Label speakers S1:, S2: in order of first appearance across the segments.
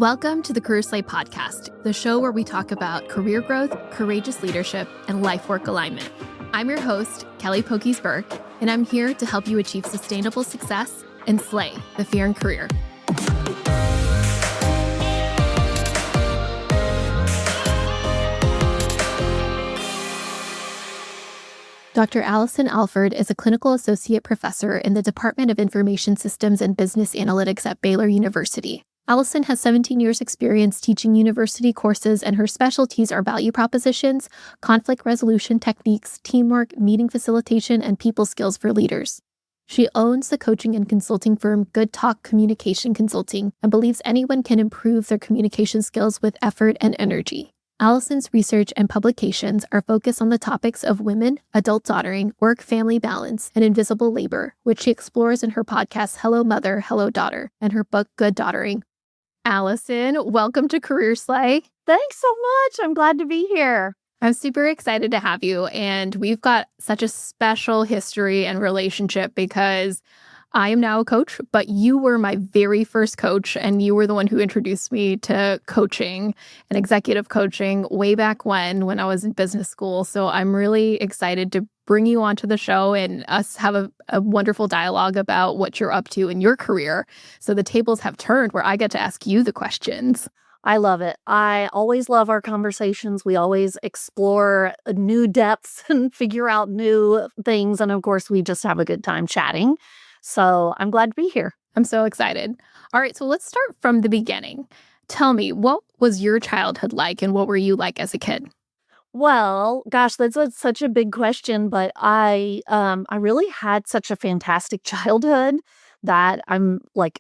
S1: Welcome to the Career Slay podcast, the show where we talk about career growth, courageous leadership, and life-work alignment. I'm your host, Kelly Pokes-Burke, and I'm here to help you achieve sustainable success and slay the fear in career. Dr. Allison Alford is a clinical associate professor in the Department of Information Systems and Business Analytics at Baylor University. Allison has 17 years' experience teaching university courses, and her specialties are value propositions, conflict resolution techniques, teamwork, meeting facilitation, and people skills for leaders. She owns the coaching and consulting firm Good Talk Communication Consulting and believes anyone can improve their communication skills with effort and energy. Allison's research and publications are focused on the topics of women, adult daughtering, work-family balance, and invisible labor, which she explores in her podcast Hello Mother, Hello Daughter, and her book Good Daughtering. Allison, welcome to Career Slay.
S2: Thanks so much. I'm glad to be here.
S1: I'm super excited to have you, and we've got such a special history and relationship because I am now a coach, but you were my very first coach, and you were the one who introduced me to coaching and executive coaching way back when I was in business school. So I'm really excited to bring you onto the show and us have a wonderful dialogue about what you're up to in your career. So the tables have turned where I get to ask you the questions.
S2: I love it. I always love our conversations. We always explore new depths and figure out new things. And of course, we just have a good time chatting. So I'm glad to be here.
S1: I'm so excited. All right, so let's start from the beginning. Tell me, what was your childhood like and what were you like as a kid?
S2: Well, gosh, that's such a big question, but I really had such a fantastic childhood that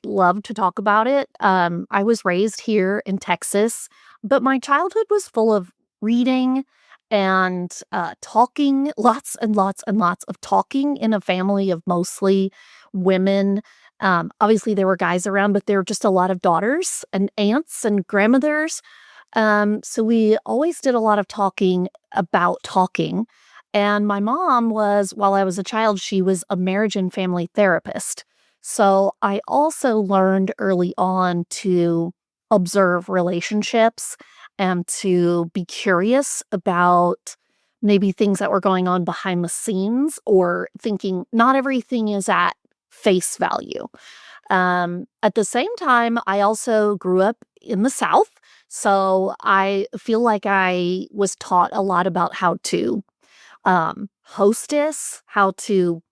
S2: love to talk about it. I was raised here in Texas, but my childhood was full of reading and talking, lots and lots and lots of talking in a family of mostly women. Obviously, there were guys around, but there were just a lot of daughters and aunts and grandmothers. So we always did a lot of talking about talking. And my mom while I was a child, she was a marriage and family therapist. So I also learned early on to observe relationships and to be curious about maybe things that were going on behind the scenes, or thinking not everything is at face value. At the same time, I also grew up in the South. So I feel like I was taught a lot about how to hostess, how to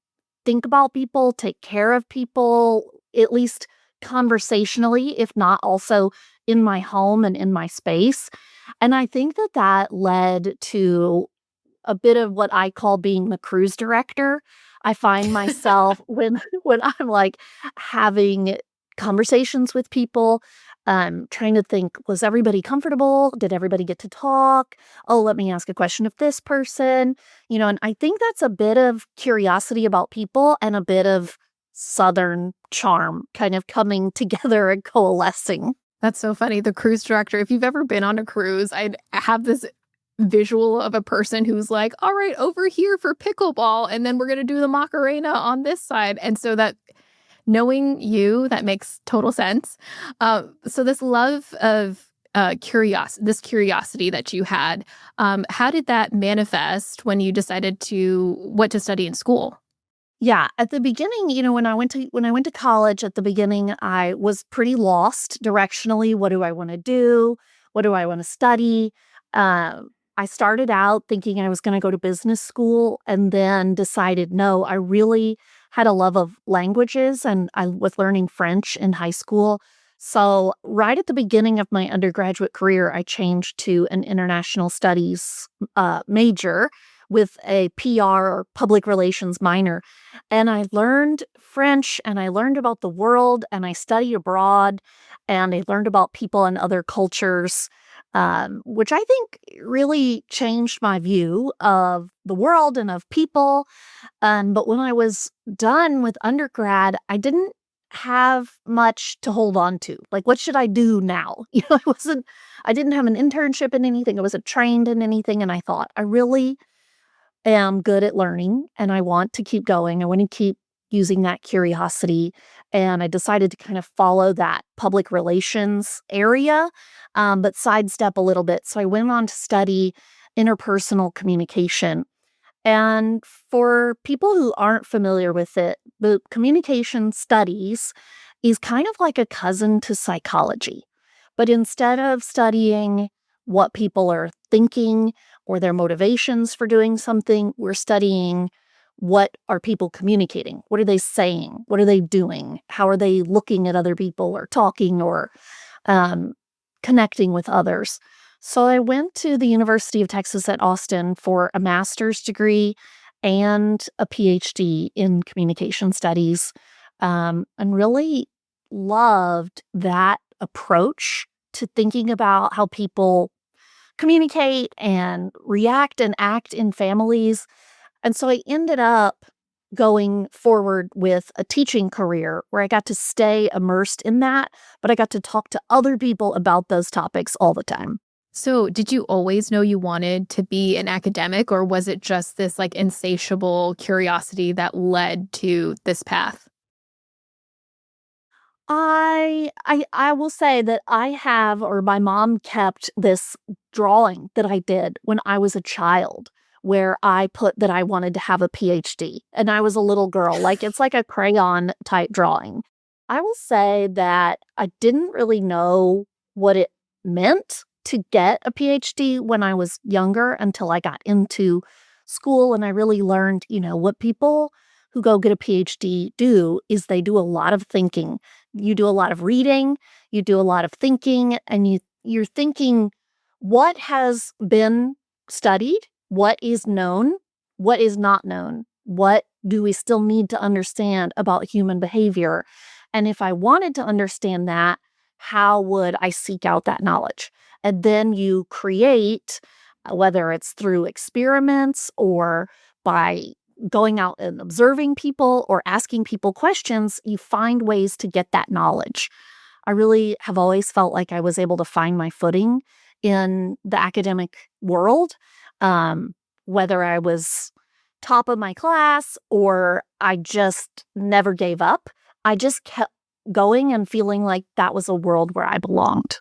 S2: think about people, take care of people, at least conversationally, if not also in my home and in my space. And I think that led to a bit of what I call being the cruise director. I find myself when I'm like having conversations with people, trying to think, was everybody comfortable? Did everybody get to talk? Oh, let me ask a question of this person. And I think that's a bit of curiosity about people and a bit of Southern charm kind of coming together and coalescing.
S1: That's so funny. The cruise director, if you've ever been on a cruise, I'd have this visual of a person who's like, all right, over here for pickleball, and then we're going to do the Macarena on this side. And so that knowing you, that makes total sense. So this love of curiosity that you had, how did that manifest when you decided what to study in school?
S2: Yeah, at the beginning, when I went to college, at the beginning, I was pretty lost directionally. What do I want to do? What do I want to study? I started out thinking I was going to go to business school, and then decided, no, I really had a love of languages, and I was learning French in high school. So right at the beginning of my undergraduate career, I changed to an international studies major with a PR or public relations minor. And I learned French, and I learned about the world, and I studied abroad, and I learned about people and other cultures, which I think really changed my view of the world and of people. But when I was done with undergrad, I didn't have much to hold on to. Like, what should I do now? I didn't have an internship in anything. I wasn't trained in anything. And I thought, I really am good at learning, and I want to keep going. I want to keep using that curiosity. And I decided to kind of follow that public relations area, but sidestep a little bit. So I went on to study interpersonal communication. And for people who aren't familiar with it, the communication studies is kind of like a cousin to psychology. But instead of studying what people are thinking or their motivations for doing something, we're studying what are people communicating? What are they saying? What are they doing? How are they looking at other people or talking or um, connecting with others? So I went to the University of Texas at Austin for a master's degree and a PhD in communication studies, and really loved that approach to thinking about how people communicate and react and act in families. And so I ended up going forward with a teaching career where I got to stay immersed in that, but I got to talk to other people about those topics all the time.
S1: So, did you always know you wanted to be an academic, or was it just this like insatiable curiosity that led to this path?
S2: I will say that I have, or my mom kept this drawing that I did when I was a child where I put that I wanted to have a PhD and I was a little girl. Like it's like a crayon type drawing. I will say that I didn't really know what it meant to get a PhD when I was younger until I got into school and I really learned, what people who go get a PhD do is they do a lot of thinking. You do a lot of reading, you do a lot of thinking, and you're thinking what has been studied, what is known, what is not known, what do we still need to understand about human behavior? And if I wanted to understand that, how would I seek out that knowledge? And then you create, whether it's through experiments or by going out and observing people or asking people questions, you find ways to get that knowledge. I really have always felt like I was able to find my footing in the academic world, whether I was top of my class or I just never gave up. I just kept going and feeling like that was a world where I belonged.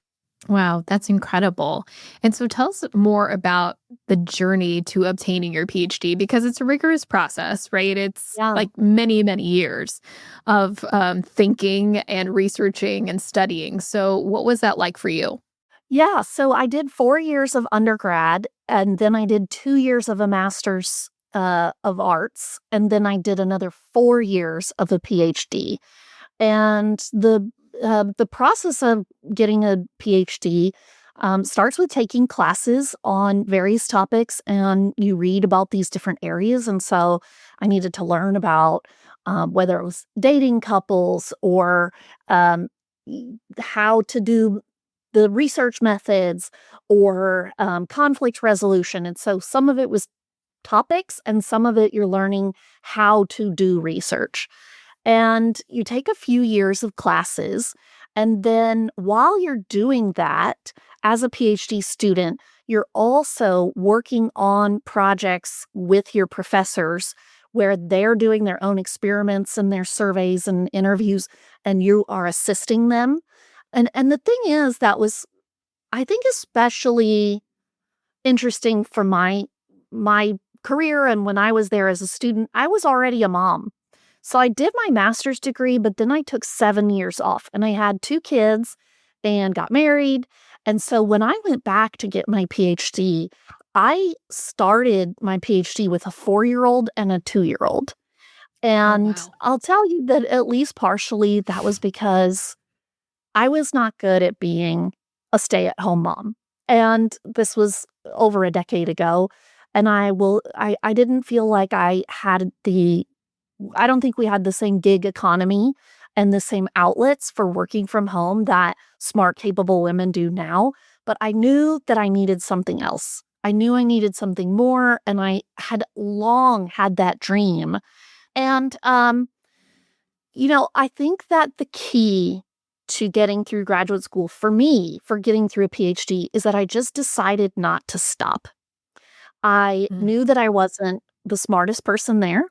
S1: Wow, that's incredible. And so tell us more about the journey to obtaining your PhD because it's a rigorous process, right? It's
S2: Yeah.
S1: like many, many years of thinking and researching and studying. So, what was that like for you?
S2: Yeah. So I did 4 years of undergrad, and then I did 2 years of a master's of arts, and then I did another 4 years of a PhD. And the process of getting a PhD starts with taking classes on various topics, and you read about these different areas. And so I needed to learn about whether it was dating couples or how to do the research methods or conflict resolution. And so some of it was topics, and some of it you're learning how to do research. And you take a few years of classes. And then while you're doing that, as a PhD student, you're also working on projects with your professors where they're doing their own experiments and their surveys and interviews, and you are assisting them. And the thing is, that was, I think, especially interesting for my career. And when I was there as a student, I was already a mom. So I did my master's degree, but then I took 7 years off and I had 2 kids and got married. And so when I went back to get my PhD, I started my PhD with a 4-year-old and a 2-year-old.
S1: Oh,
S2: And
S1: wow.
S2: I'll tell you that at least partially that was because I was not good at being a stay-at-home mom. And this was over a decade ago. And I didn't feel like I don't think we had the same gig economy and the same outlets for working from home that smart, capable women do now. But I knew that I needed something else. I knew I needed something more, and I had long had that dream. And, I think that the key to getting through graduate school for me, for getting through a PhD, is that I just decided not to stop. I
S1: Mm.
S2: knew that I wasn't the smartest person there.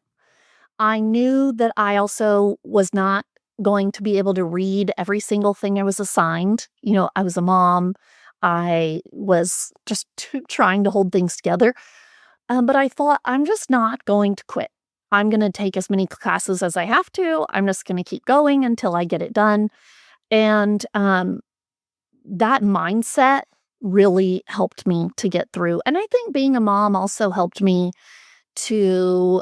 S2: I knew that I also was not going to be able to read every single thing I was assigned. I was a mom. I was just trying to hold things together. But I thought, I'm just not going to quit. I'm going to take as many classes as I have to. I'm just going to keep going until I get it done. And that mindset really helped me to get through. And I think being a mom also helped me to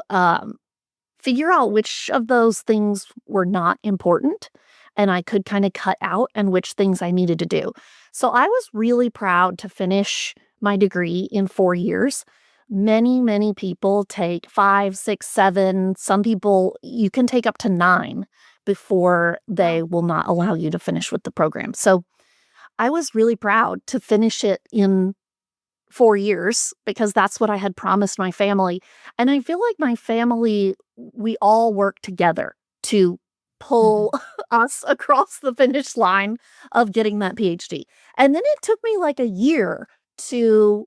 S2: figure out which of those things were not important and I could kind of cut out and which things I needed to do. So I was really proud to finish my degree in 4 years. Many, many people take 5, 6, 7. Some people, you can take up to 9 before they will not allow you to finish with the program. So I was really proud to finish it in 4 years because that's what I had promised my family. And I feel like my family, we all work together to pull us across the finish line of getting that PhD. And then it took me like a year to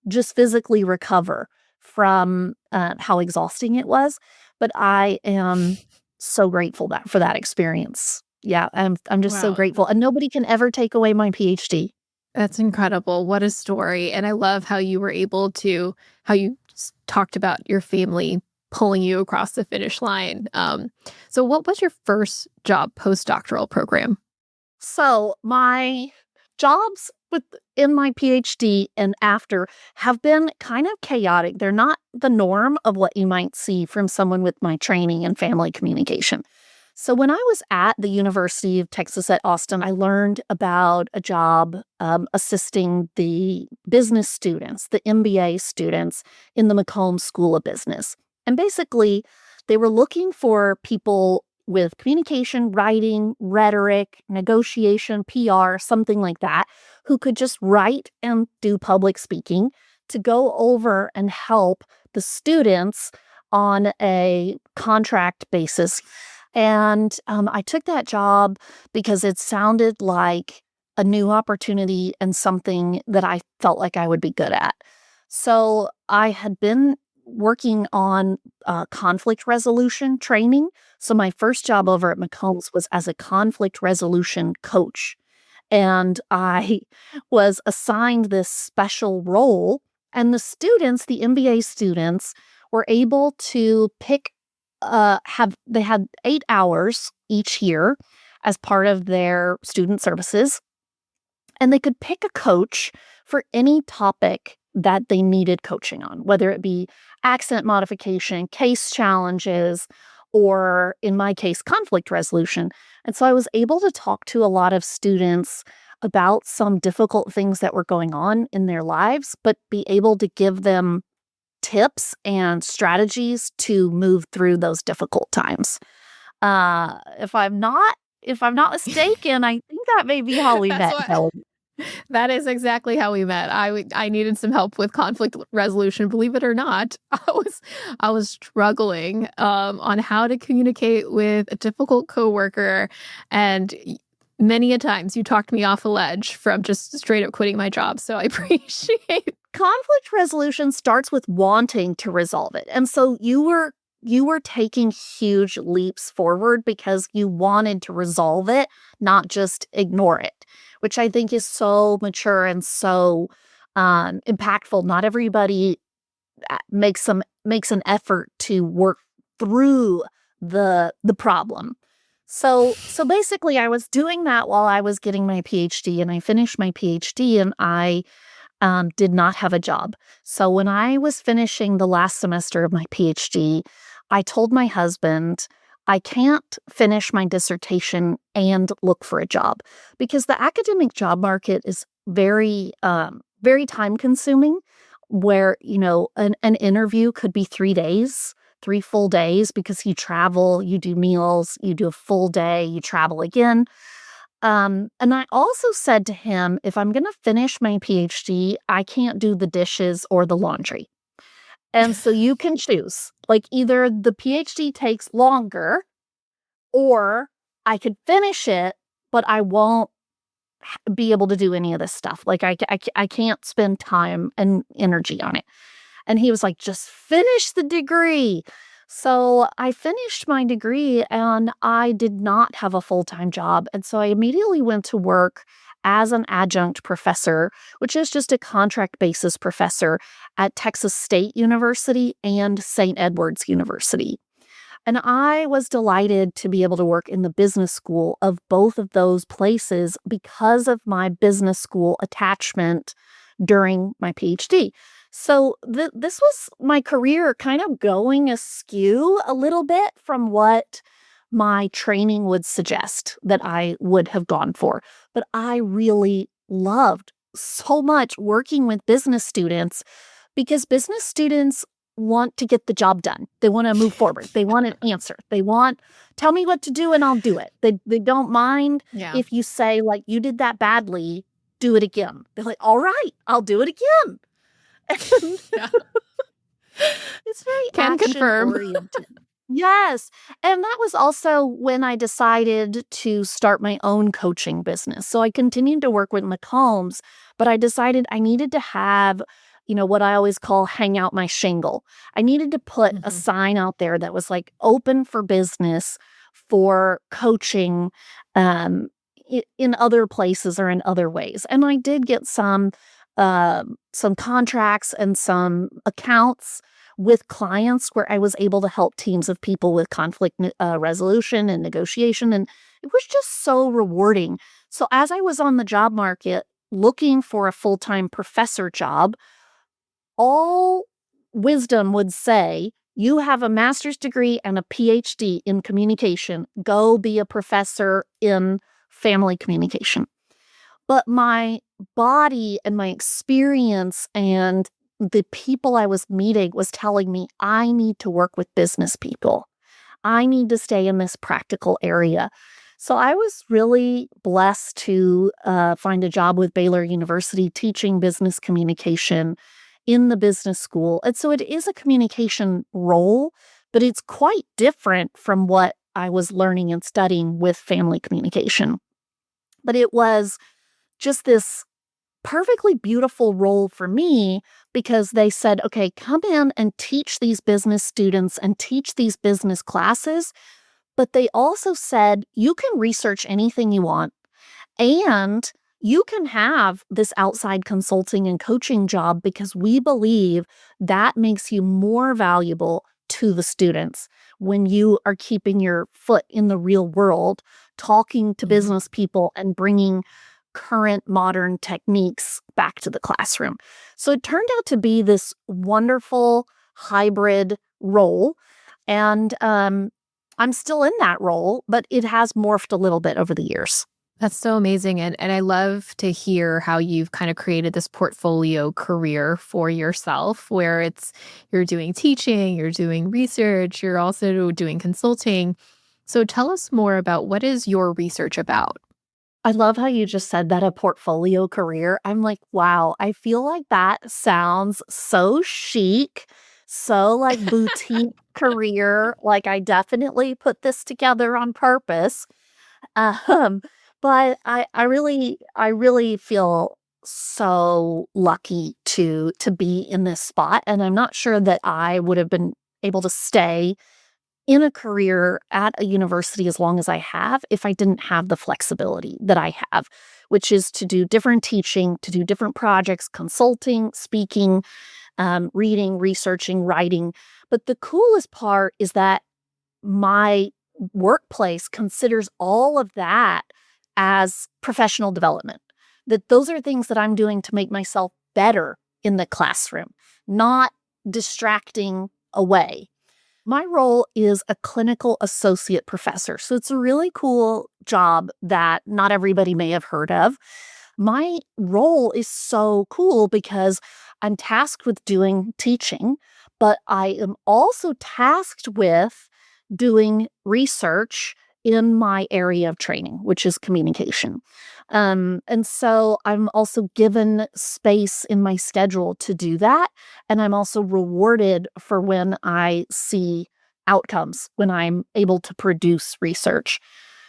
S2: just physically recover from how exhausting it was. But I am so grateful for that experience. Yeah, I'm just so grateful. And nobody can ever take away my PhD.
S1: That's incredible. What a story. And I love how you were able to, how you talked about your family pulling you across the finish line. So what was your first job postdoctoral program?
S2: So my jobs in my PhD and after have been kind of chaotic. They're not the norm of what you might see from someone with my training in family communication. So when I was at the University of Texas at Austin, I learned about a job assisting the business students, the MBA students in the McCombs School of Business. And basically, they were looking for people with communication, writing, rhetoric, negotiation, PR, something like that, who could just write and do public speaking to go over and help the students on a contract basis. And I took that job because it sounded like a new opportunity and something that I felt like I would be good at. So I had been working on conflict resolution training. So my first job over at McCombs was as a conflict resolution coach. And I was assigned this special role. And the students, the MBA students, were able to pick they had 8 hours each year as part of their student services, and they could pick a coach for any topic that they needed coaching on, whether it be accent modification, case challenges, or in my case, conflict resolution. And so I was able to talk to a lot of students about some difficult things that were going on in their lives, but be able to give them tips and strategies to move through those difficult times. If I'm not mistaken, I think that may be how we met.
S1: That is exactly how we met. I needed some help with conflict resolution. Believe it or not, I was struggling on how to communicate with a difficult coworker, and many a times you talked me off a ledge from just straight up quitting my job. So I appreciate.
S2: Conflict resolution starts with wanting to resolve it. And so you were taking huge leaps forward because you wanted to resolve it, not just ignore it, which I think is so mature and so impactful. Not everybody makes an effort to work through the problem. So basically I was doing that while I was getting my PhD, and I finished my PhD, and I did not have a job. So when I was finishing the last semester of my PhD, I told my husband, I can't finish my dissertation and look for a job because the academic job market is very, very time consuming, where, an interview could be 3 days, 3 full days, because you travel, you do meals, you do a full day, you travel again. And I also said to him, if I'm going to finish my PhD, I can't do the dishes or the laundry. And so you can choose. Like, either the PhD takes longer, or I could finish it, but I won't be able to do any of this stuff. Like, I can't spend time and energy on it. And he was like, just finish the degree. So I finished my degree and I did not have a full-time job. And so I immediately went to work as an adjunct professor, which is just a contract basis professor at Texas State University and St. Edward's University. And I was delighted to be able to work in the business school of both of those places because of my business school attachment during my PhD. So this was my career kind of going askew a little bit from what my training would suggest that I would have gone for. But I really loved so much working with business students because business students want to get the job done. They want to move forward. They want an answer. They want, tell me what to do and I'll do it. They don't mind if you say, like, you did that badly, do it again. They're like, all right, I'll do it again. And it's very
S1: Can confirm.
S2: action-oriented. Yes. And that was also when I decided to start my own coaching business. So I continued to work with McCombs, but I decided I needed to have, what I always call hang out my shingle. I needed to put a sign out there that was like open for business for coaching in other places or in other ways. And I did get some contracts and some accounts with clients where I was able to help teams of people with conflict resolution and negotiation. And it was just so rewarding. So as I was on the job market looking for a full-time professor job, all wisdom would say, you have a master's degree and a PhD in communication. Go be a professor in family communication. But my body and my experience and the people I was meeting was telling me I need to work with business people. I need to stay in this practical area. So I was really blessed to find a job with Baylor University teaching business communication in the business school. And so it is a communication role, but it's quite different from what I was learning and studying with family communication. But it was just this perfectly beautiful role for me because they said, okay, come in and teach these business students and teach these business classes. But they also said, you can research anything you want and you can have this outside consulting and coaching job because we believe that makes you more valuable to the students when you are keeping your foot in the real world, talking to business people and bringing current modern techniques back to the classroom. So it turned out to be this wonderful hybrid role. And I'm still in that role, but it has morphed a little bit over the years.
S1: That's so amazing. And I love to hear how you've kind of created this portfolio career for yourself where you're doing teaching, you're doing research, you're also doing consulting. So tell us more about what is your research about?
S2: I love how you just said that, a portfolio career. I'm like, wow, I feel like that sounds so chic, so like boutique career. Like I definitely put this together on purpose. Um, but I really feel so lucky to be in this spot. And I'm not sure that I would have been able to stay in a career at a university as long as I have if I didn't have the flexibility that I have, which is to do different teaching, to do different projects, consulting, speaking, reading, researching, writing. But the coolest part is that my workplace considers all of that as professional development, that those are things that I'm doing to make myself better in the classroom, not distracting away. My role is a clinical associate professor. So it's a really cool job that not everybody may have heard of. My role is so cool because I'm tasked with doing teaching, but I am also tasked with doing research in my area of training, which is communication. And so I'm also given space in my schedule to do that. And I'm also rewarded for when I see outcomes, when I'm able to produce research.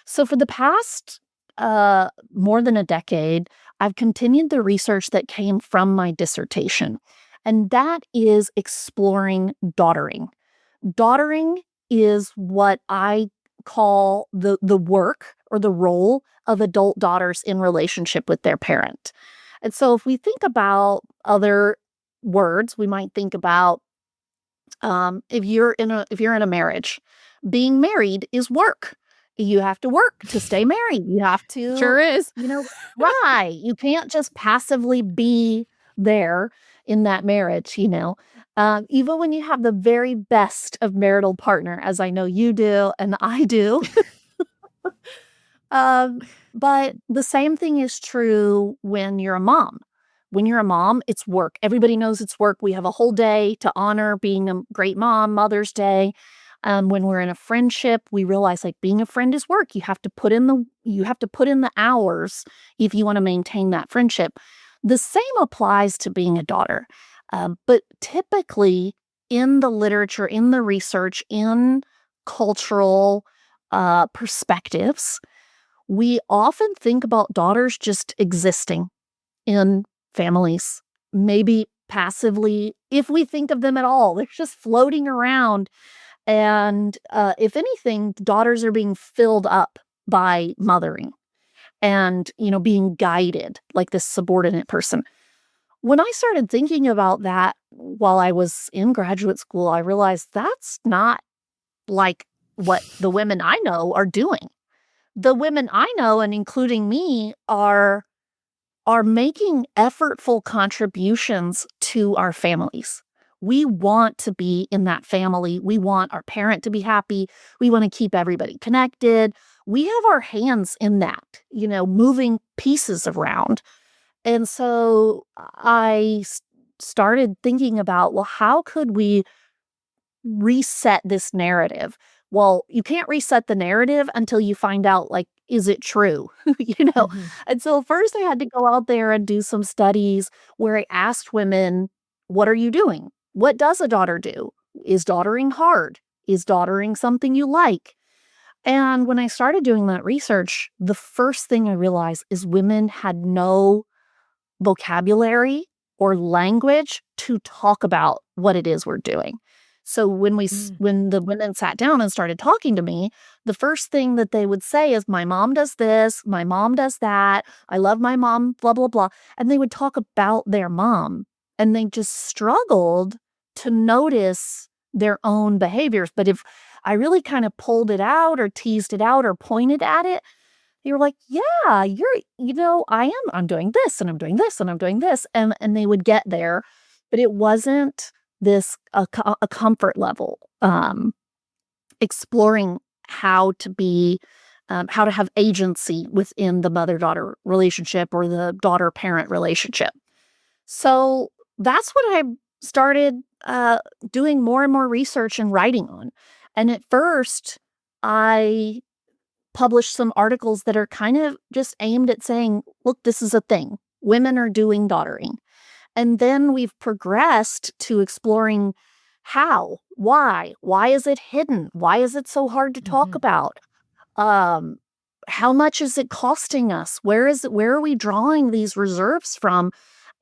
S2: So for the past more than a decade, I've continued the research that came from my dissertation. And that is exploring daughtering. Daughtering is what I call the work or the role of adult daughters in relationship with their parent. And so if we think about other words, we might think about if you're in a marriage, being married is work. You have to work to stay married. You have to,
S1: Sure is.
S2: right. You can't just passively be there in that marriage, even when you have the very best of marital partner, as I know you do and I do. Um, but the same thing is true when you're a mom. When you're a mom, it's work. Everybody knows it's work. We have a whole day to honor being a great mom, Mother's Day. When we're in a friendship, we realize like being a friend is work. You have to put in the hours if you want to maintain that friendship. The same applies to being a daughter. But typically in the literature, in the research, in cultural perspectives, we often think about daughters just existing in families, maybe passively, if we think of them at all. They're just floating around. And if anything, daughters are being filled up by mothering and, being guided like this subordinate person. When I started thinking about that while I was in graduate school, I realized that's not like what the women I know are doing. The women I know, and including me, are making effortful contributions to our families. We want to be in that family. We want our parent to be happy. We want to keep everybody connected. We have our hands in that, moving pieces around. And so I started thinking about, well, how could we reset this narrative? Well, you can't reset the narrative until you find out, like, is it true?
S1: Mhm.
S2: And so first I had to go out there and do some studies where I asked women, what are you doing? What does a daughter do? Is daughtering hard? Is daughtering something you like? And when I started doing that research, the first thing I realized is women had no vocabulary or language to talk about what it is we're doing. So
S1: Mm.
S2: when the women sat down and started talking to me, the first thing that they would say is, my mom does this, my mom does that, I love my mom, blah, blah, blah. And they would talk about their mom, and they just struggled to notice their own behaviors. But if I really kind of pulled it out or teased it out or pointed at it, they were like, yeah, I'm doing this and I'm doing this and I'm doing this. And they would get there, but it wasn't a comfort level, exploring how to have agency within the mother-daughter relationship or the daughter-parent relationship. So that's what I started doing more and more research and writing on. And at first, I published some articles that are kind of just aimed at saying, look, this is a thing. Women are doing daughtering. And then we've progressed to exploring why is it hidden? Why is it so hard to talk
S1: Mhm.
S2: about? Um, how much is it costing us? Where are we drawing these reserves from?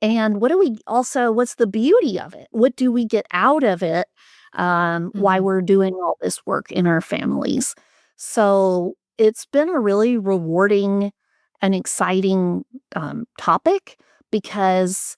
S2: And what's the beauty of it? What do we get out of it? Why
S1: Mhm.
S2: we're doing all this work in our families. So it's been a really rewarding and exciting topic, because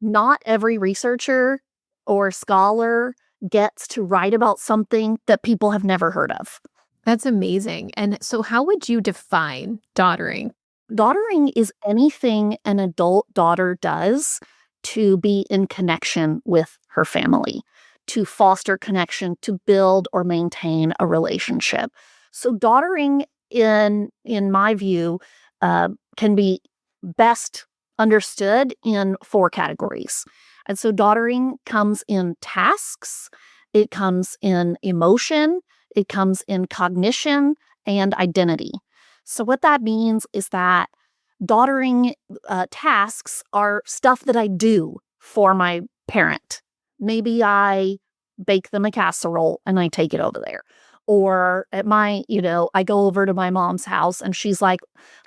S2: not every researcher or scholar gets to write about something that people have never heard of.
S1: That's amazing. And so how would you define daughtering?
S2: Daughtering is anything an adult daughter does to be in connection with her family, to foster connection, to build or maintain a relationship. So daughtering, in my view, can be best understood in four categories. And so daughtering comes in tasks, it comes in emotion, it comes in cognition, and identity. So what that means is that daughtering tasks are stuff that I do for my parent. Maybe I bake them a casserole and I take it over there. Or I go over to my mom's house and she's like,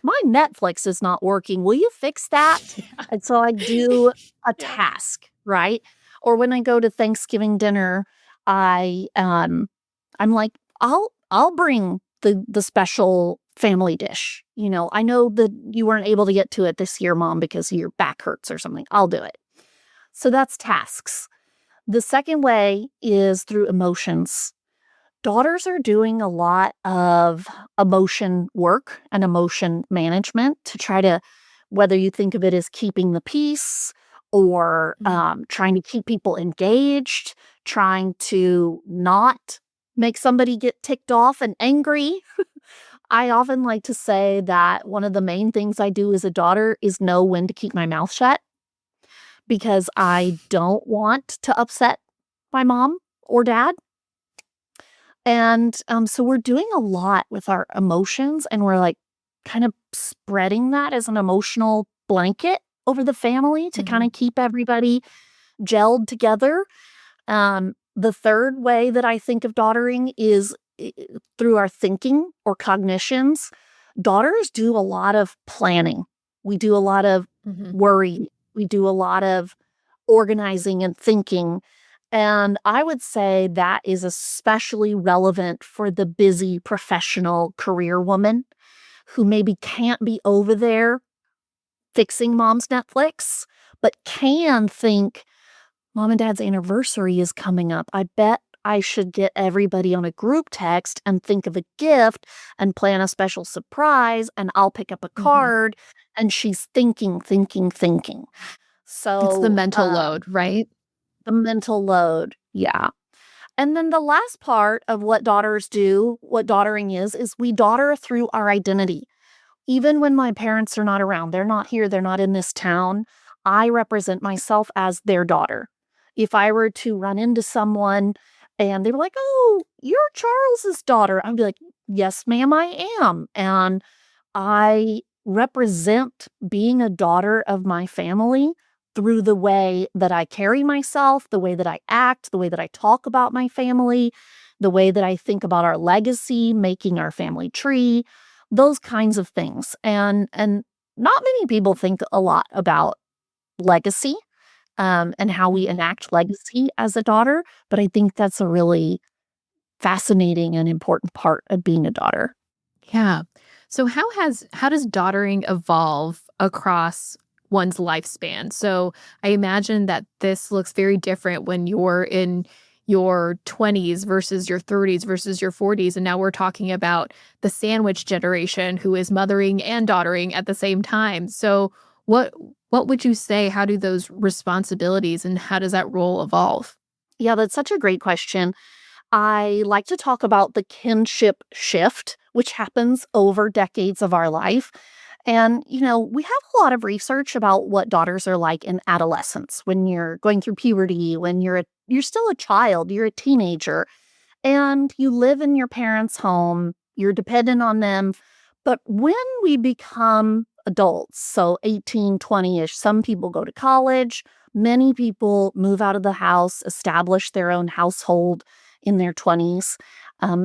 S2: my Netflix is not working. Will you fix that?
S1: Yeah.
S2: And so I do a
S1: Yeah.
S2: task, right? Or when I go to Thanksgiving dinner, I'm like, I'll bring the special family dish. I know that you weren't able to get to it this year, Mom, because your back hurts or something. I'll do it. So that's tasks. The second way is through emotions. Daughters are doing a lot of emotion work and emotion management to try to, whether you think of it as keeping the peace or trying to keep people engaged, trying to not make somebody get ticked off and angry. I often like to say that one of the main things I do as a daughter is know when to keep my mouth shut because I don't want to upset my mom or dad. And so we're doing a lot with our emotions, and we're like kind of spreading that as an emotional blanket over the family to kind of keep everybody gelled together. The third way that I think of daughtering is through our thinking or cognitions. Daughters do a lot of planning. We do a lot of worry. We do a lot of organizing and thinking. And I would say that is especially relevant for the busy professional career woman who maybe can't be over there fixing mom's Netflix, but can think, Mom and Dad's anniversary is coming up. I bet I should get everybody on a group text and think of a gift and plan a special surprise, and I'll pick up a card. And she's thinking. So
S1: it's the mental load, right?
S2: The mental load. Yeah. And then the last part of what daughters do, what daughtering is we daughter through our identity. Even when my parents are not around, they're not here, they're not in this town, I represent myself as their daughter. If I were to run into someone and they were like, oh, you're Charles's daughter, I'd be like, yes, ma'am, I am. And I represent being a daughter of my family through the way that I carry myself, the way that I act, the way that I talk about my family, the way that I think about our legacy, making our family tree, those kinds of things. And not many people think a lot about legacy and how we enact legacy as a daughter, but I think that's a really fascinating and important part of being a daughter.
S1: Yeah. So how does daughtering evolve across one's lifespan? So I imagine that this looks very different when you're in your 20s versus your 30s versus your 40s. And now we're talking about the sandwich generation who is mothering and daughtering at the same time. So what would you say? How do those responsibilities and how does that role evolve?
S2: Yeah, that's such a great question. I like to talk about the kinship shift, which happens over decades of our life. And, we have a lot of research about what daughters are like in adolescence, when you're going through puberty, when you're still a child, you're a teenager, and you live in your parents' home, you're dependent on them. But when we become adults, so 18, 20-ish, some people go to college, many people move out of the house, establish their own household in their 20s.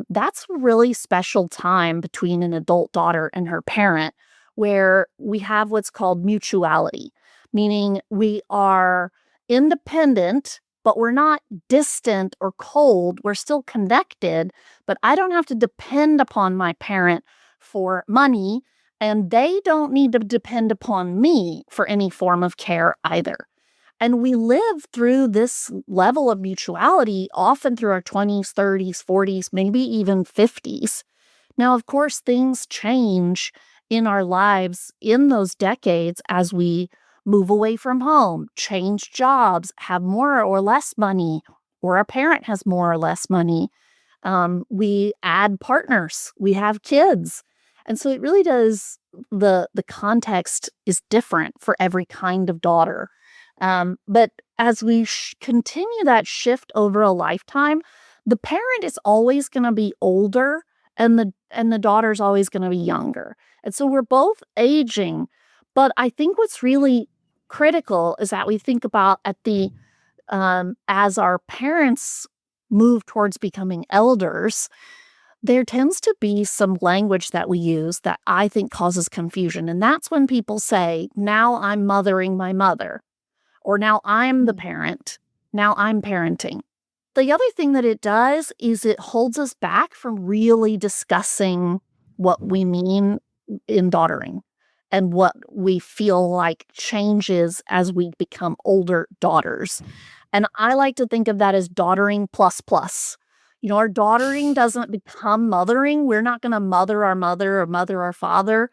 S2: That's a really special time between an adult daughter and her parent where we have what's called mutuality, meaning we are independent, but we're not distant or cold. We're still connected, but I don't have to depend upon my parent for money, and they don't need to depend upon me for any form of care either. And we live through this level of mutuality often through our 20s, 30s, 40s, maybe even 50s. Now, of course, things change in our lives in those decades as we move away from home, change jobs, have more or less money, or a parent has more or less money. We add partners, we have kids. And so it really does, the context is different for every kind of daughter. But as we continue that shift over a lifetime, the parent is always going to be older and the daughter's always going to be younger. And so we're both aging. But I think what's really critical is that we think about as our parents move towards becoming elders, there tends to be some language that we use that I think causes confusion. And that's when people say, now I'm mothering my mother. Or now I'm the parent. Now I'm parenting. The other thing that it does is it holds us back from really discussing what we mean in daughtering and what we feel like changes as we become older daughters. And I like to think of that as daughtering plus plus. Our daughtering doesn't become mothering. We're not going to mother our mother or mother our father.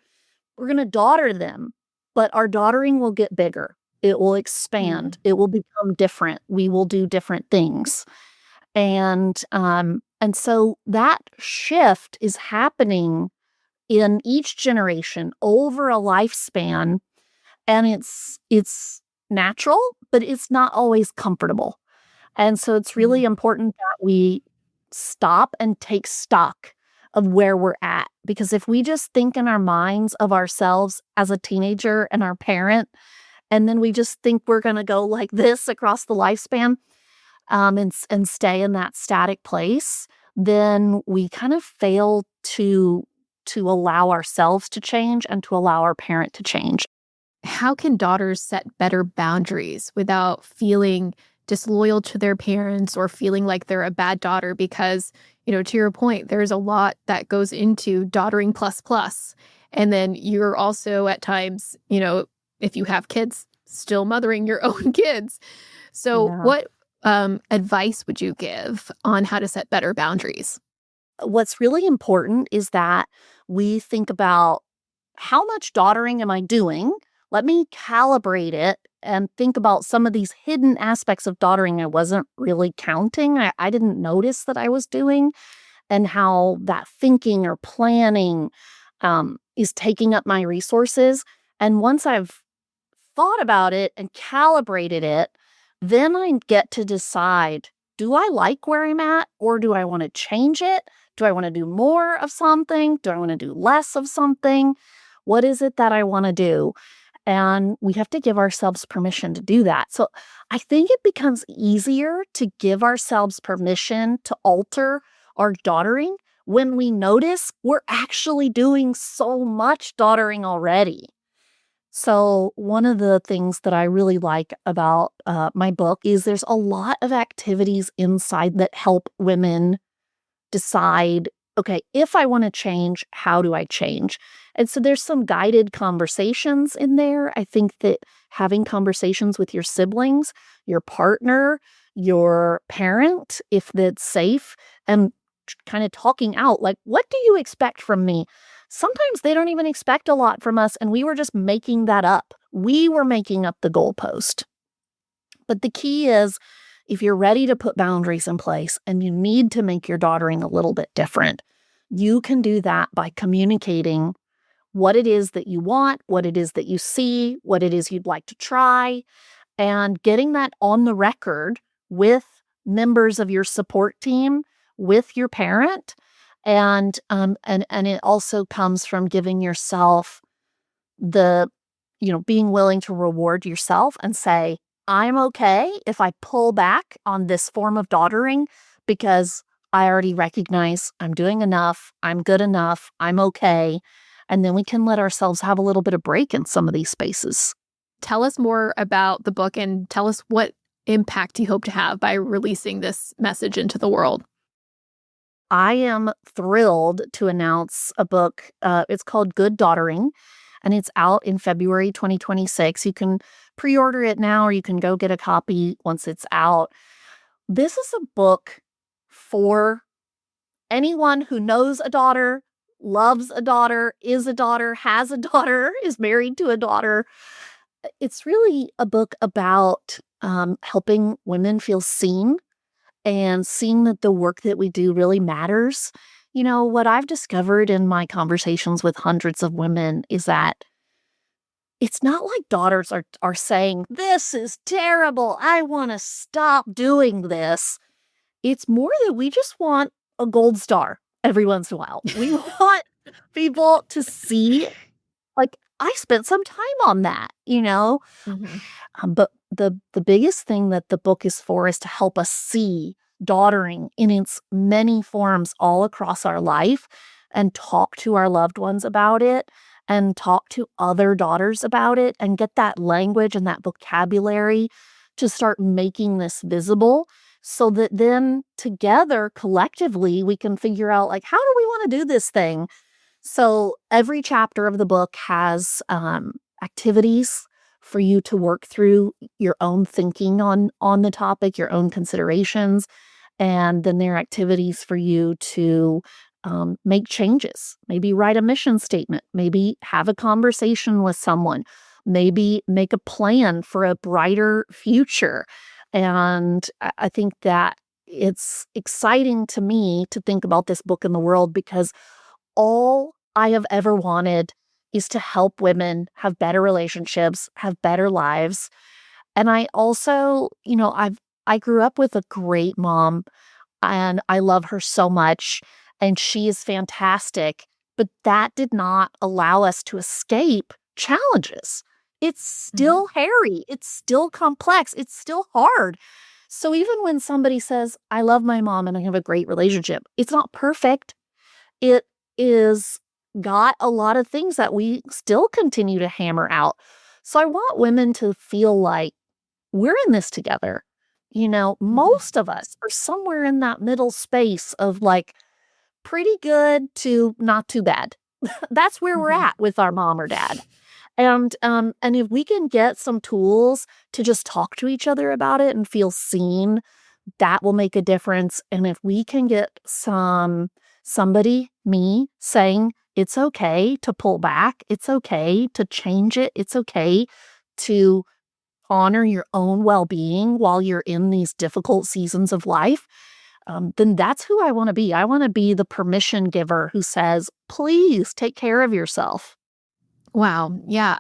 S2: We're going to daughter them, but our daughtering will get bigger. It will expand. It will become different. We will do different things. And so that shift is happening in each generation over a lifespan, and it's natural, but it's not always comfortable. And so it's really important that we stop and take stock of where we're at. Because if we just think in our minds of ourselves as a teenager and our parent, and then we just think we're going to go like this across the lifespan, and stay in that static place, then we kind of fail to allow ourselves to change and to allow our parent to change.
S1: How can daughters set better boundaries without feeling disloyal to their parents or feeling like they're a bad daughter? Because, to your point, there's a lot that goes into daughtering plus plus. And then you're also at times, if you have kids, still mothering your own kids. So what advice would you give on how to set better boundaries?
S2: What's really important is that we think about how much daughtering am I doing? Let me calibrate it and think about some of these hidden aspects of daughtering I wasn't really counting. I didn't notice that I was doing, and how that thinking or planning is taking up my resources. And once I've thought about it and calibrated it, then I get to decide, do I like where I'm at, or do I want to change it? Do I want to do more of something? Do I want to do less of something? What is it that I want to do? And we have to give ourselves permission to do that. So I think it becomes easier to give ourselves permission to alter our daughtering when we notice we're actually doing so much daughtering already. So one of the things that I really like about my book is there's a lot of activities inside that help women decide, okay, if I want to change, how do I change? And so there's some guided conversations in there. I think that having conversations with your siblings, your partner, your parent, if that's safe, and kind of talking out, like, what do you expect from me? Sometimes they don't even expect a lot from us, and we were just making that up. We were making up the goalpost. But the key is, if you're ready to put boundaries in place and you need to make your daughtering a little bit different, you can do that by communicating what it is that you want, what it is that you see, what it is you'd like to try, and getting that on the record with members of your support team, with your parent. And it also comes from giving yourself being willing to reward yourself and say, I'm okay if I pull back on this form of daughtering because I already recognize I'm doing enough, I'm good enough, I'm okay. And then we can let ourselves have a little bit of break in some of these spaces.
S1: Tell us more about the book and tell us what impact you hope to have by releasing this message into the world.
S2: I am thrilled to announce a book. It's called Good Daughtering, and it's out in February 2026. You can pre-order it now, or you can go get a copy once it's out. This is a book for anyone who knows a daughter, loves a daughter, is a daughter, has a daughter, is married to a daughter. It's really a book about helping women feel seen and seeing that the work that we do really matters. What I've discovered in my conversations with hundreds of women is that it's not like daughters are saying, this is terrible, I want to stop doing this. It's more that we just want a gold star every once in a while. We want people to see, like, I spent some time on that, But the biggest thing that the book is for is to help us see daughtering in its many forms all across our life and talk to our loved ones about it and talk to other daughters about it and get that language and that vocabulary to start making this visible so that then together, collectively, we can figure out like, how do we want to do this thing? So every chapter of the book has activities for you to work through your own thinking on the topic, your own considerations, and then there are activities for you to make changes. Maybe write a mission statement. Maybe have a conversation with someone. Maybe make a plan for a brighter future. And I think that it's exciting to me to think about this book in the world because all I have ever wanted is to help women have better relationships, have better lives. And I also, I grew up with a great mom and I love her so much and she is fantastic, but that did not allow us to escape challenges. It's still hairy, it's still complex, it's still hard. So even when somebody says, I love my mom and I have a great relationship, it's not perfect. It is got a lot of things that we still continue to hammer out. So I want women to feel like we're in this together. Most of us are somewhere in that middle space of like pretty good to not too bad. That's where we're at with our mom or dad. And if we can get some tools to just talk to each other about it and feel seen, that will make a difference. And if we can get me saying it's okay to pull back, it's okay to change it, it's okay to honor your own well-being while you're in these difficult seasons of life, then that's who I want to be. I want to be the permission giver who says, please take care of yourself.
S1: Wow. Yeah.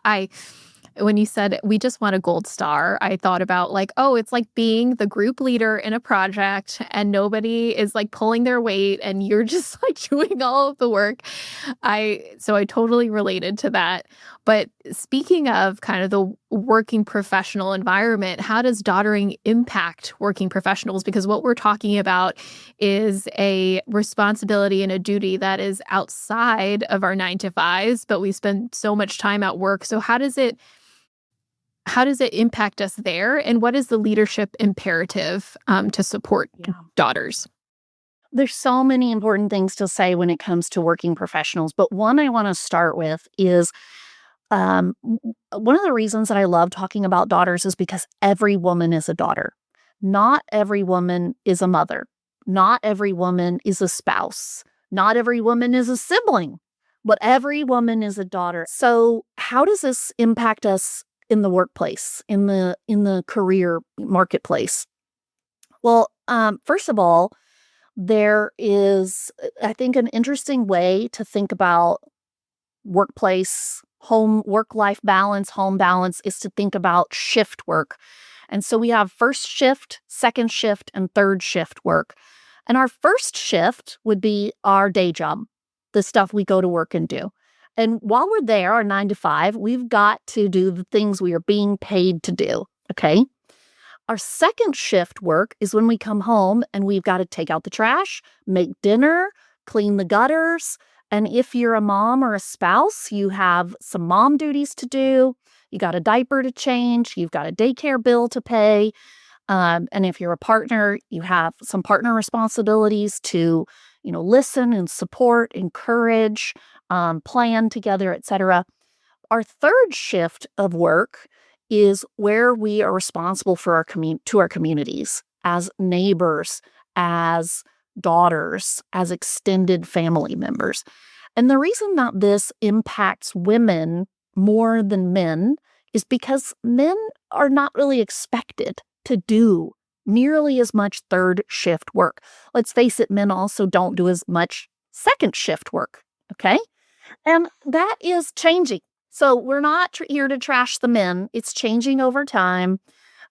S1: When you said we just want a gold star, I thought about like, oh, it's like being the group leader in a project and nobody is like pulling their weight and you're just like doing all of the work. So I totally related to that. But speaking of kind of the working professional environment, how does daughtering impact working professionals? Because what we're talking about is a responsibility and a duty that is outside of our 9 to 5s, but we spend so much time at work. So how does it impact us there? And what is the leadership imperative to support daughters?
S2: There's so many important things to say when it comes to working professionals, but one I want to start with is one of the reasons that I love talking about daughters is because every woman is a daughter. Not every woman is a mother. Not every woman is a spouse. Not every woman is a sibling, but every woman is a daughter. So how does this impact us in the workplace, in the career marketplace? Well, first of all, there is, I think, an interesting way to think about workplace, work-life balance, home balance is to think about shift work. And so we have first shift, second shift, and third shift work. And our first shift would be our day job, the stuff we go to work and do. And while we're there, our 9 to 5, we've got to do the things we are being paid to do, okay? Our second shift work is when we come home and we've got to take out the trash, make dinner, clean the gutters. And if you're a mom or a spouse, you have some mom duties to do. You got a diaper to change. You've got a daycare bill to pay. And if you're a partner, you have some partner responsibilities to, listen and support, encourage, plan together, etc. Our third shift of work is where we are responsible for our communities as neighbors, as daughters, as extended family members. And the reason that this impacts women more than men is because men are not really expected to do nearly as much third shift work. Let's face it, men also don't do as much second shift work, okay? And that is changing. So we're not here to trash the men. It's changing over time.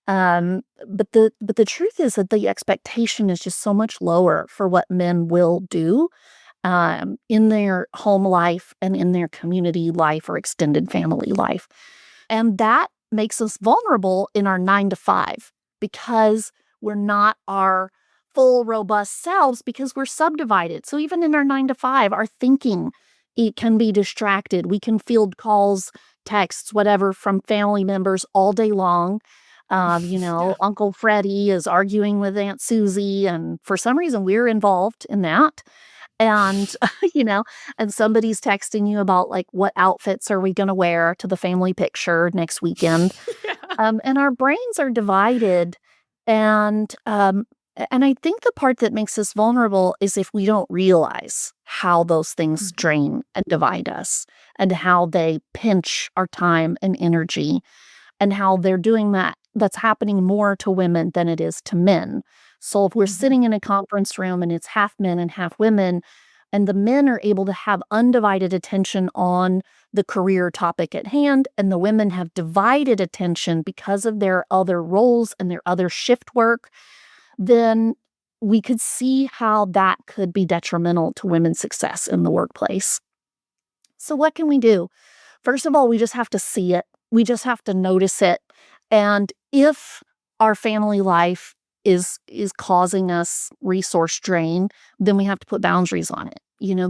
S2: But the truth is that the expectation is just so much lower for what men will do in their home life and in their community life or extended family life. And that makes us vulnerable in our 9 to 5 because we're not our full, robust selves because we're subdivided. So even in our 9 to 5, our thinking, it can be distracted. We can field calls, texts, whatever from family members all day long. Uncle Freddie is arguing with Aunt Susie, and for some reason we're involved in that. And, you know, and somebody's texting you about like, what outfits are we going to wear to the family picture next weekend?
S1: Yeah.
S2: And our brains are divided. And, um, and I think the part that makes us vulnerable is if we don't realize how those things drain and divide us and how they pinch our time and energy and how they're doing that. That's happening more to women than it is to men. So if we're sitting in a conference room and it's half men and half women, and the men are able to have undivided attention on the career topic at hand, and the women have divided attention because of their other roles and their other shift work, then we could see how that could be detrimental to women's success in the workplace. So what can we do? First of all, we just have to see it. We just have to notice it. And if our family life is causing us resource drain, then we have to put boundaries on it.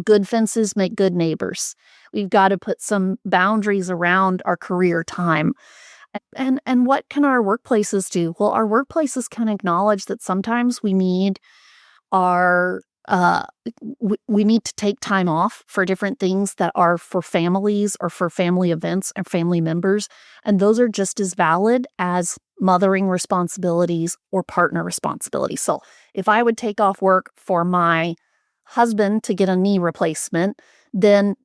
S2: Good fences make good neighbors. We've got to put some boundaries around our career time. And what can our workplaces do? Well, our workplaces can acknowledge that sometimes we need our we need to take time off for different things that are for families or for family events and family members. And those are just as valid as mothering responsibilities or partner responsibilities. So if I would take off work for my husband to get a knee replacement, then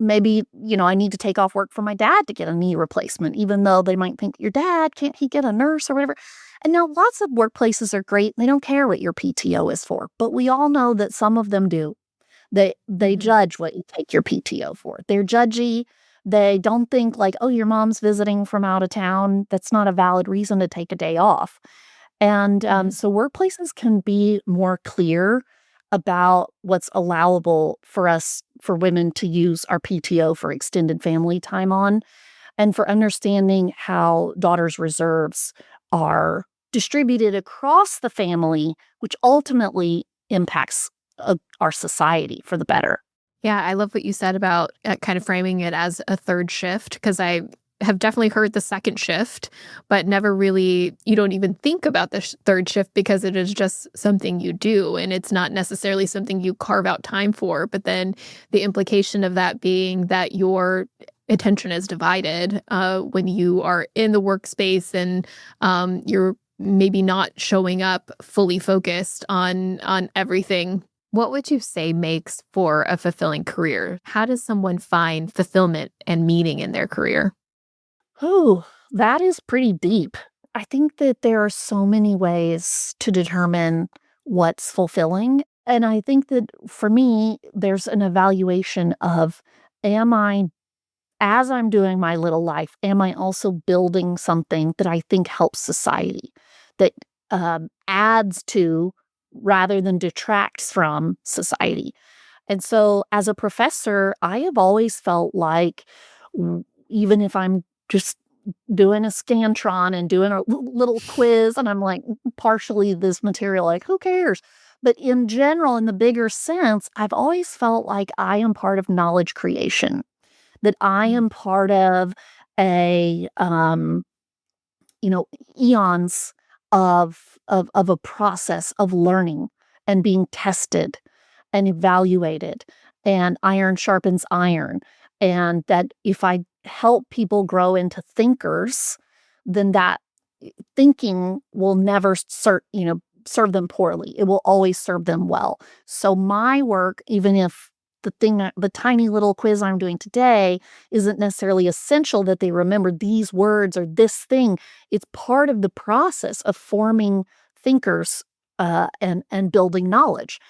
S2: maybe, I need to take off work for my dad to get a knee replacement, even though they might think, your dad, can't he get a nurse or whatever? And now lots of workplaces are great. They don't care what your PTO is for, but we all know that some of them do. They judge what you take your PTO for. They're judgy. They don't think like, oh, your mom's visiting from out of town. That's not a valid reason to take a day off. And so workplaces can be more clear about what's allowable for women to use our PTO for extended family time on, and for understanding how daughters' reserves are distributed across the family, which ultimately impacts our society for the better.
S1: Yeah, I love what you said about kind of framing it as a third shift, because I have definitely heard the second shift, but never really, you don't even think about the third shift because it is just something you do and it's not necessarily something you carve out time for. But then the implication of that being that your attention is divided when you are in the workspace and you're maybe not showing up fully focused on everything. What would you say makes for a fulfilling career? How does someone find fulfillment and meaning in their career?
S2: Oh, that is pretty deep. I think that there are so many ways to determine what's fulfilling. And I think that for me, there's an evaluation of, as I'm doing my little life, am I also building something that I think helps society, that adds to rather than detracts from society? And so as a professor, I have always felt like even if I'm just doing a Scantron and doing a little quiz and I'm like partially this material, like who cares? But in general, in the bigger sense, I've always felt like I am part of knowledge creation, that I am part of a, eons of a process of learning and being tested and evaluated, and iron sharpens iron. And that if I help people grow into thinkers, then that thinking will never serve them poorly. It will always serve them well. So my work, even if the tiny little quiz I'm doing today isn't necessarily essential that they remember these words or this thing, it's part of the process of forming thinkers and building knowledge.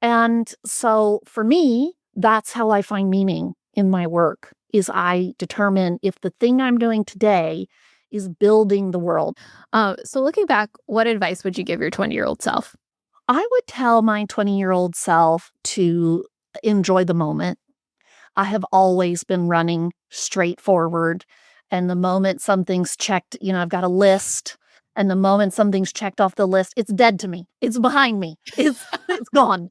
S2: And so for me, that's how I find meaning in my work, is I determine if the thing I'm doing today is building the world.
S1: So looking back, what advice would you give your 20-year-old self?
S2: I would tell my 20-year-old self to enjoy the moment. I have always been running straight forward. And the moment something's checked, I've got a list. And the moment something's checked off the list, it's dead to me. It's behind me. It's gone.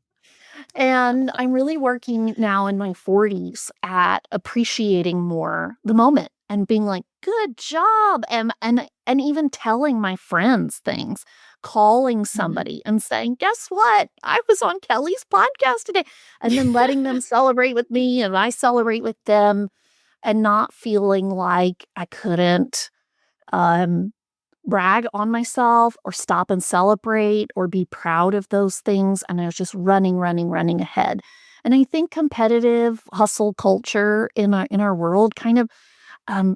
S2: And I'm really working now in my 40s at appreciating more the moment and being like, good job. And even telling my friends things, calling somebody and saying, guess what? I was on Kelly's podcast today. And then letting them celebrate with me and I celebrate with them, and not feeling like I couldn't brag on myself or stop and celebrate or be proud of those things. And I was just running ahead. And I think competitive hustle culture in our world kind of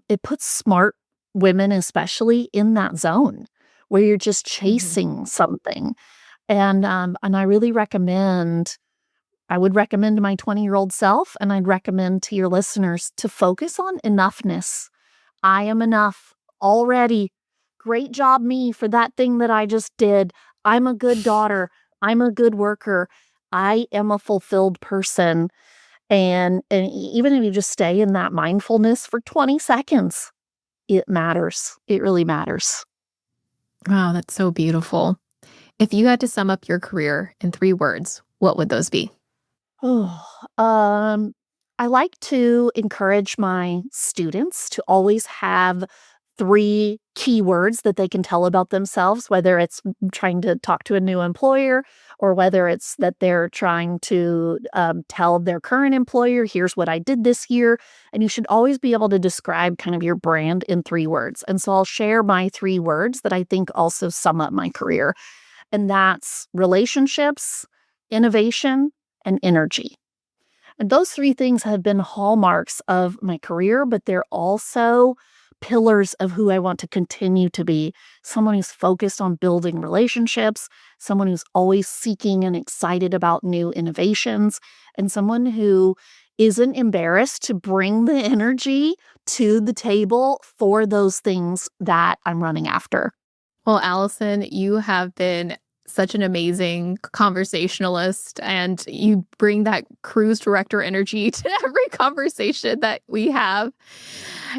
S2: it puts smart women especially in that zone where you're just chasing something. And I really I would recommend to my 20-year-old self, and I'd recommend to your listeners to focus on enoughness. I am enough already. Great job, me, for that thing that I just did. I'm a good daughter. I'm a good worker. I am a fulfilled person. And even if you just stay in that mindfulness for 20 seconds, it matters. It really matters.
S1: Wow, that's so beautiful. If you had to sum up your career in 3 words, what would those be?
S2: Oh, I like to encourage my students to always have 3 keywords that they can tell about themselves, whether it's trying to talk to a new employer or whether it's that they're trying to tell their current employer, here's what I did this year. And you should always be able to describe kind of your brand in 3 words. And so I'll share my 3 words that I think also sum up my career. And that's relationships, innovation, and energy. And those 3 things have been hallmarks of my career, but they're also pillars of who I want to continue to be. Someone who's focused on building relationships, someone who's always seeking and excited about new innovations, and someone who isn't embarrassed to bring the energy to the table for those things that I'm running after.
S1: Well, Allison, you have been such an amazing conversationalist, and you bring that cruise director energy to every conversation that we have.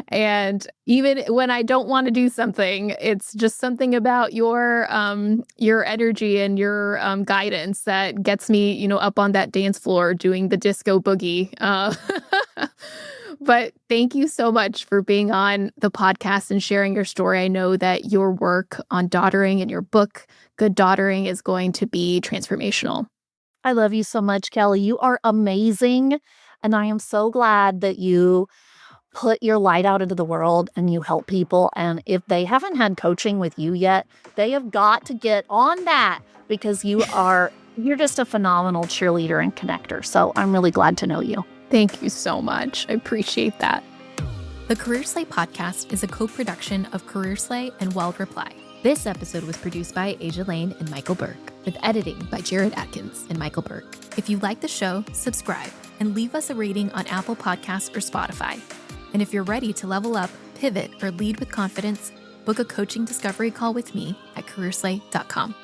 S1: And even when I don't want to do something, it's just something about your energy and your guidance that gets me, up on that dance floor doing the disco boogie. But thank you so much for being on the podcast and sharing your story. I know that your work on daughtering and your book, Good Daughtering, is going to be transformational.
S2: I love you so much, Kelly. You are amazing. And I am so glad that you put your light out into the world and you help people. And if they haven't had coaching with you yet, they have got to get on that, because you're just a phenomenal cheerleader and connector. So I'm really glad to know you.
S1: Thank you so much. I appreciate that.
S3: The Career Slay podcast is a co-production of Career Slay and Weld Reply. This episode was produced by Asia Lane and Michael Burke, with editing by Jared Atkins and Michael Burke. If you like the show, subscribe and leave us a rating on Apple Podcasts or Spotify. And if you're ready to level up, pivot, or lead with confidence, book a coaching discovery call with me at careerslay.com.